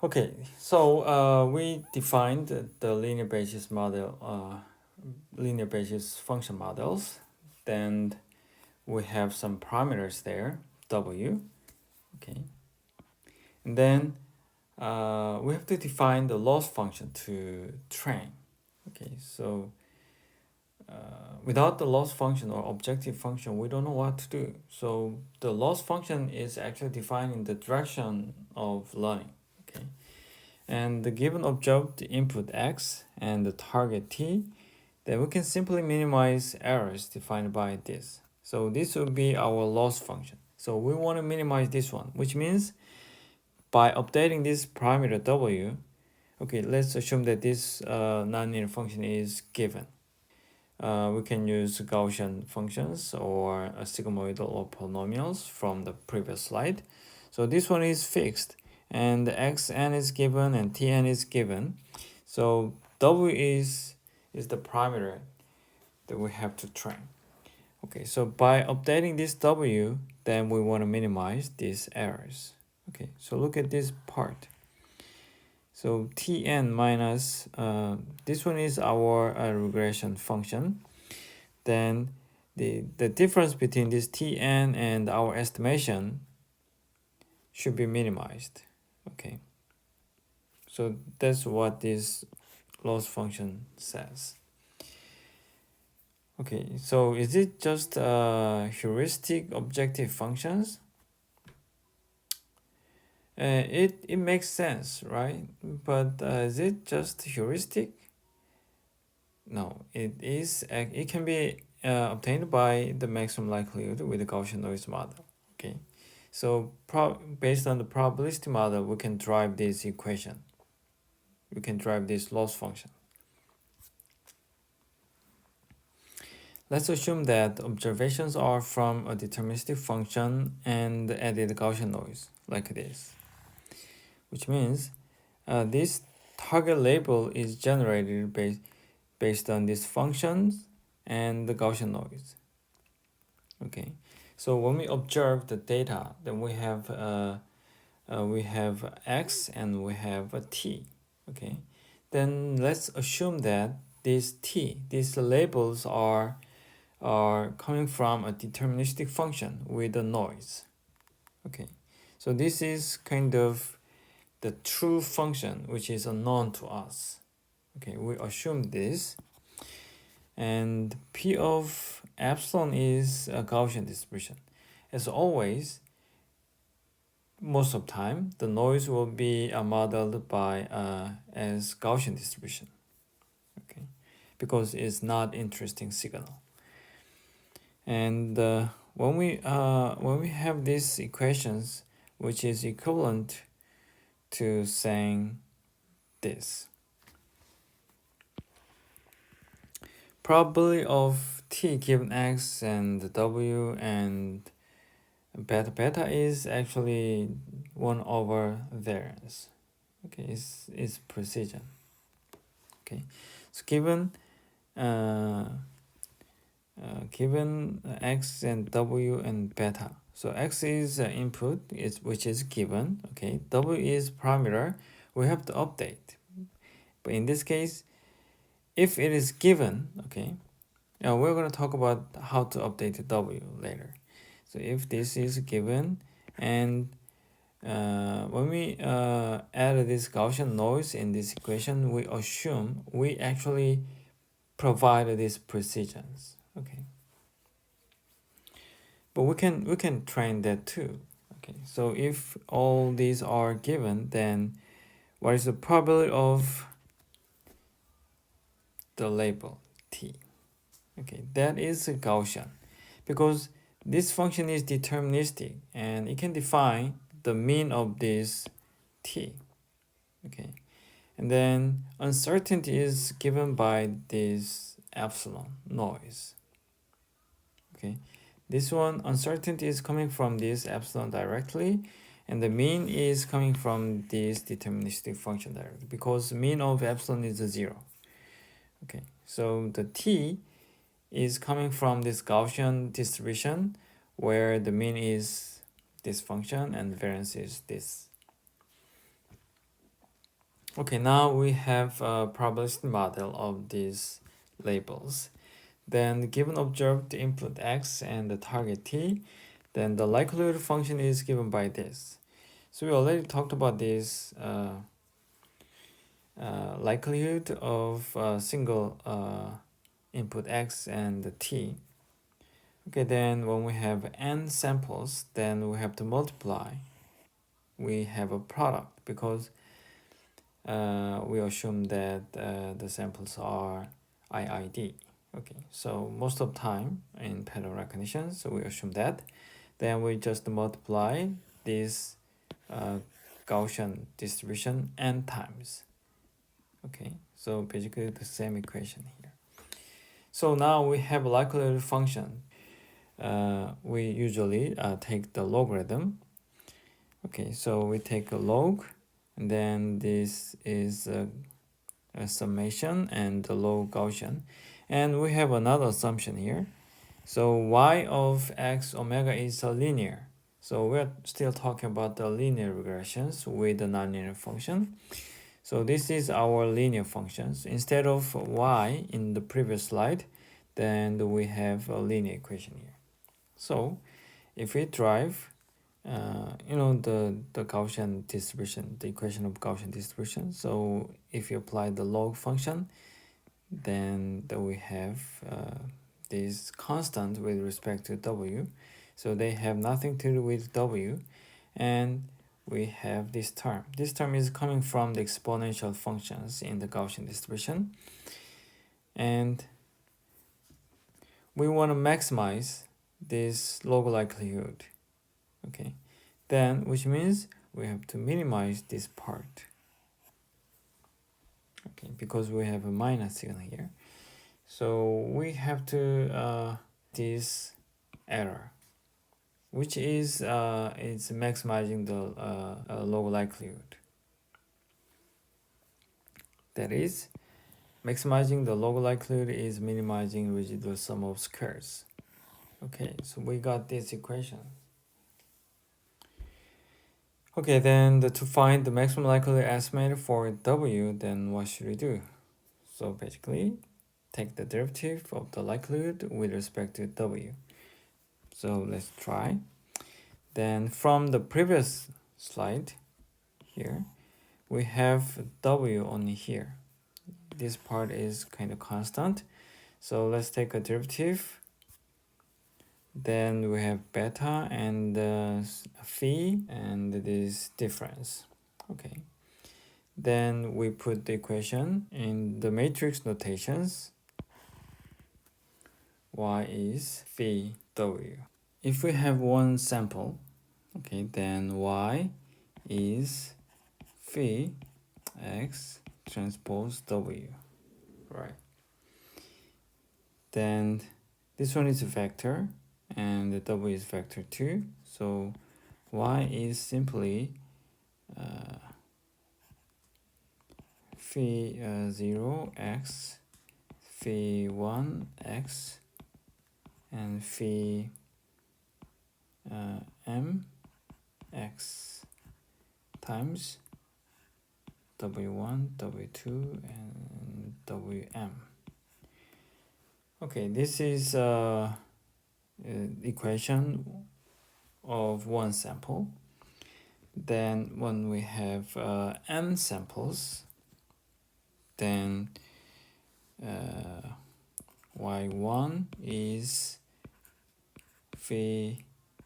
Okay, so we defined the linear basis model, linear basis function models. Then we have some parameters there, w. Okay, and then we have to define the loss function to train. Okay, so without the loss function or objective function, we don't know what to do. So the loss function is actually defining the direction of learning. Okay, and the given observed input x and the target t, then we can simply minimize errors defined by this. So this will be our loss function. So we want to minimize this one, which means by updating this parameter w, okay, let's assume that this nonlinear function is given. We can use Gaussian functions or a sigmoidal or polynomials from the previous slide. So this one is fixed and xn is given and tn is given. So w is the parameter that we have to train. Okay, so by updating this w, then we want to minimize these errors. Okay, so look at this part. So tn minus, this one is our regression function. Then the difference between this tn and our estimation should be minimized. Okay, so that's what this loss function says. Okay, so is it just heuristic objective functions? It makes sense, right? But is it just heuristic? No, it is. It can be obtained by the maximum likelihood with the Gaussian noise model. Okay, so based on the probabilistic model, we can drive this equation. We can drive this loss function. Let's assume that observations are from a deterministic function and added Gaussian noise, like this, which means this target label is generated based on these functions and the Gaussian noise. Okay, so when we observe the data, then we have x and we have a t. Okay, then let's assume that these labels are coming from a deterministic function with a noise. Okay, so this is kind of the true function which is unknown to us. Okay, we assume this, and p of epsilon is a Gaussian distribution. As always, most of the time, the noise will be modeled by as Gaussian distribution. Okay, because it's not interesting signal. And when we have these equations, which is equivalent to saying this, probability of t given x and w and beta is actually 1 over variance. Okay, it's precision. Okay, so given x and w and beta, so x is input which is given. Okay, w is parameter we have to update, but in this case, if it is given, okay, now we're going to talk about how to update w later. So if this is given, and when we add this Gaussian noise in this equation, we assume we actually provide these precisions. Okay, but we can train that too. Okay, so if all these are given, then what is the probability of the label t? Okay, that is a Gaussian, because this function is deterministic and it can define the mean of this t. Okay, and then uncertainty is given by this epsilon noise. Okay, this one uncertainty is coming from this epsilon directly, and the mean is coming from this deterministic function directly, because mean of epsilon is a 0. Okay, so the t is coming from this Gaussian distribution where the mean is this function and the variance is this. Okay, now we have a probabilistic model of these labels. Then given observed input x and the target t, then the likelihood function is given by this. So we already talked about this likelihood of single input x and t. Okay, then when we have n samples, then we have to multiply. We have a product because we assume that the samples are IID. Okay, so most of the time in pattern recognition, so we assume that. Then we just multiply this Gaussian distribution n times. Okay, so basically the same equation here. So now we have a likelihood function. We usually take the logarithm. Okay, so we take a log, and then this is a summation and the log Gaussian. And we have another assumption here. So y of x omega is a linear. So we're still talking about the linear regressions with the nonlinear function. So this is our linear functions. Instead of y in the previous slide, then we have a linear equation here. So if we drive, the Gaussian distribution, the equation of Gaussian distribution. So if you apply the log function, then we have this constant with respect to w. So they have nothing to do with w. And we have this term. This term is coming from the exponential functions in the Gaussian distribution. And we want to maximize this log likelihood. Okay, then which means we have to minimize this part. Okay, because we have a minus signal here. So we have to this error, which is it's maximizing the log likelihood. That is, maximizing the log likelihood is minimizing residual sum of squares. Okay, so we got this equation. Okay, then to find the maximum likelihood estimate for w, then what should we do? So basically, take the derivative of the likelihood with respect to w. So let's try. Then from the previous slide here, we have w only here. This part is kind of constant. So let's take a derivative. Then we have beta and phi and this difference. Okay. Then we put the equation in the matrix notations. Y is phi w. If we have one sample, okay, then y is phi x transpose w, right? Then this one is a vector and the w is vector 2. So y is simply phi 0 x, phi 1 x, and phi m x times w1, w2, and wm. Okay, this is equation of one sample. Then when we have n samples, then y1 is phi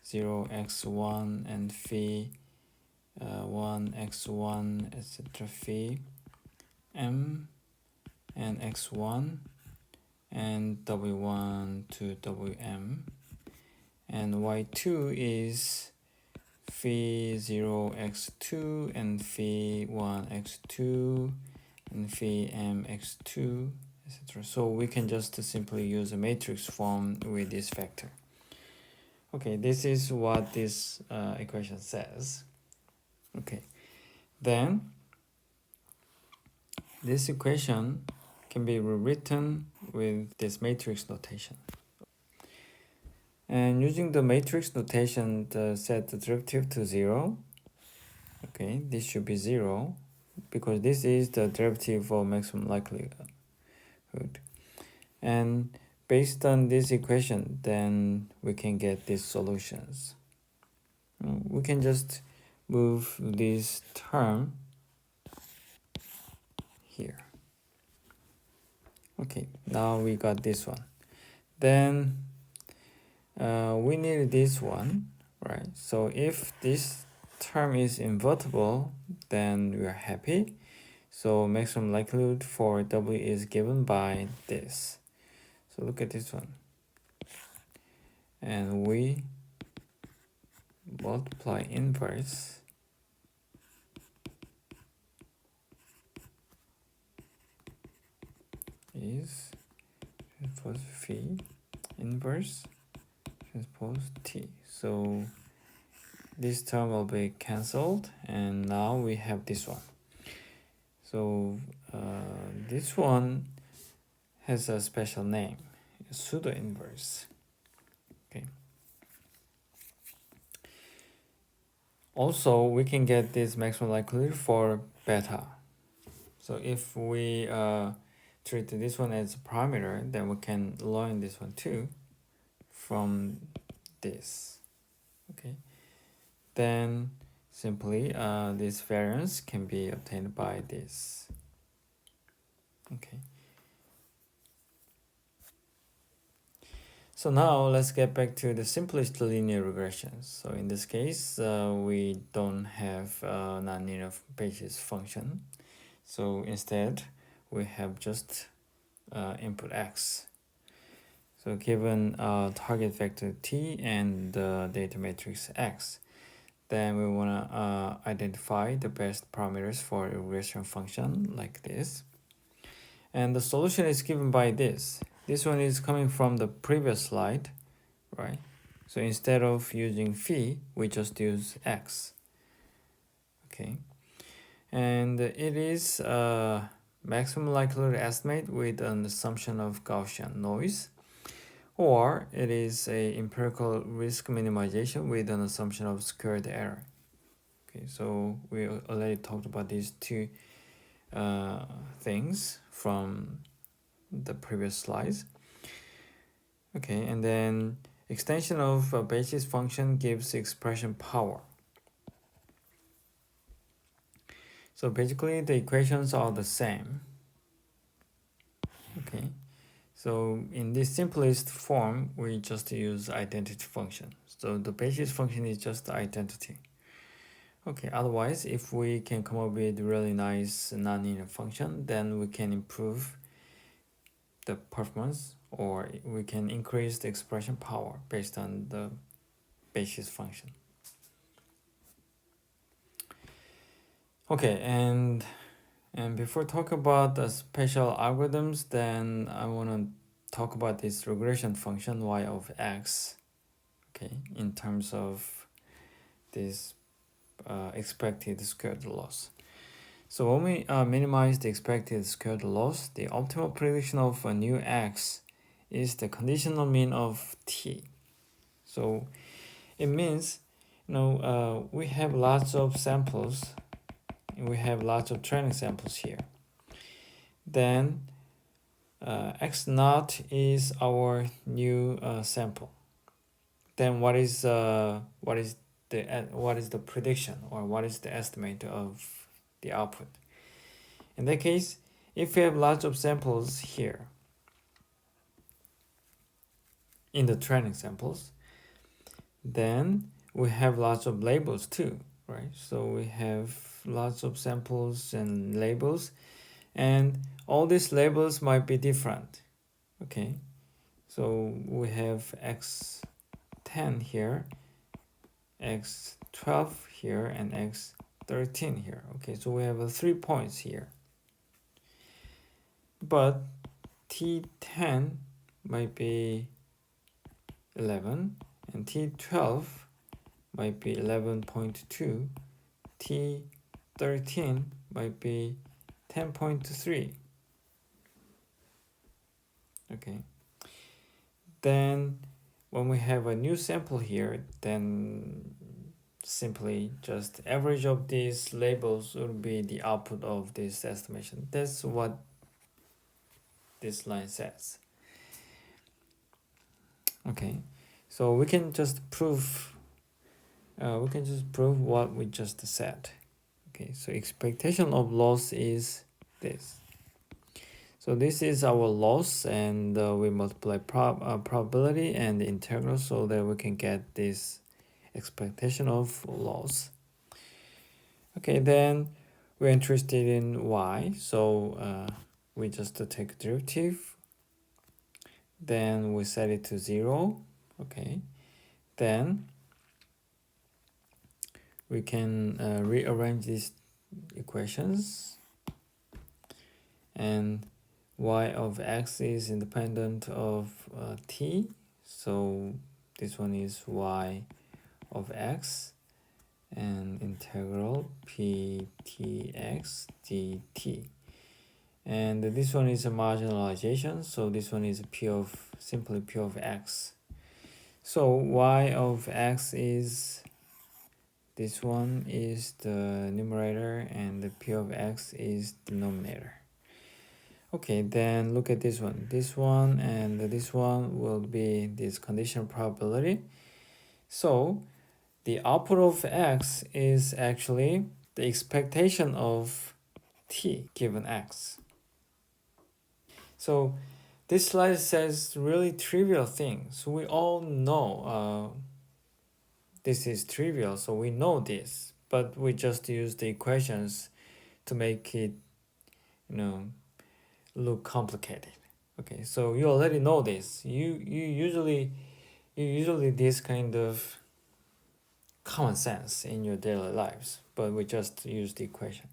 0x1 and phi 1x1, etc. phi m and x1 and w1 to wm, and y2 is phi 0x2 and phi 1x2 and phi mx2, etc. So we can just simply use a matrix form with this vector. Okay, this is what this equation says. Okay, then this equation can be rewritten with this matrix notation. And using the matrix notation to set the derivative to 0, okay, this should be 0. because this is the derivative of maximum likelihood. And based on this equation, then we can get these solutions. We can just move this term here. Okay, now we got this one. Then we need this one, right? So if this term is invertible, then we are happy. So maximum likelihood for W is given by this. So look at this one. And we multiply inverse is transpose phi inverse transpose t. So this term will be cancelled, and now we have this one. So this one has a special name, pseudo inverse. Okay. Also, we can get this maximum likelihood for beta. So if we treat this one as a parameter, then we can learn this one too from this. Okay. Then simply this variance can be obtained by this. Okay. So now let's get back to the simplest linear regressions. So in this case, we don't have a nonlinear basis function. So instead, we have just input x. So given target vector t and the data matrix x, then we want to identify the best parameters for a regression function like this. And the solution is given by this. This one is coming from the previous slide, right? So instead of using phi, we just use x. Okay. And it is a maximum likelihood estimate with an assumption of Gaussian noise, or it is a empirical risk minimization with an assumption of squared error. Okay, so we already talked about these two things from the previous slides. Okay, and then extension of a basis function gives expression power. So basically the equations are the same. Okay, so in this simplest form, we just use identity function. So the basis function is just identity. Okay, otherwise, if we can come up with really nice nonlinear function, then we can improve the performance, or we can increase the expression power based on the basis function. Okay, and before talk about the special algorithms, then I want to talk about this regression function y of x. Okay, in terms of this expected squared loss. So when we minimize the expected squared loss, the optimal prediction of a new x is the conditional mean of t. So it means, we have lots of samples, we have lots of training samples here. Then x naught is our new sample. Then what is the prediction, or what is the estimate of the output? In that case, if we have lots of samples here in the training samples, then we have lots of labels too, right? So we have lots of samples and labels, and all these labels might be different. Okay, so we have x10 here, x12 here, and x13 here. Okay, so we have 3 points here. But T10 might be 11, and T12 might be 11.2, T13 might be 10.3. Okay. Then when we have a new sample here, then simply just average of these labels would be the output of this estimation. That's what this line says. Okay, so we can just prove what we just said. Okay, so expectation of loss is this. So this is our loss, and we multiply probability and the integral so that we can get this expectation of loss. Okay, then we're interested in y, so we just take derivative, then we set it to 0. Okay, then we can rearrange these equations, and y of x is independent of t, so this one is y of x and integral ptx dt, and this one is a marginalization, so this one is simply p of x. So y of x is, this one is the numerator and the p of x is the denominator. Okay, then look at this one. This one and this one will be this conditional probability. So the output of x is actually the expectation of t given x. So this slide says really trivial things. We all know this is trivial, so we know this, but we just use the equations to make it, look complicated. Okay, so you already know this. You usually this kind of common sense in your daily lives, but we just use the equation.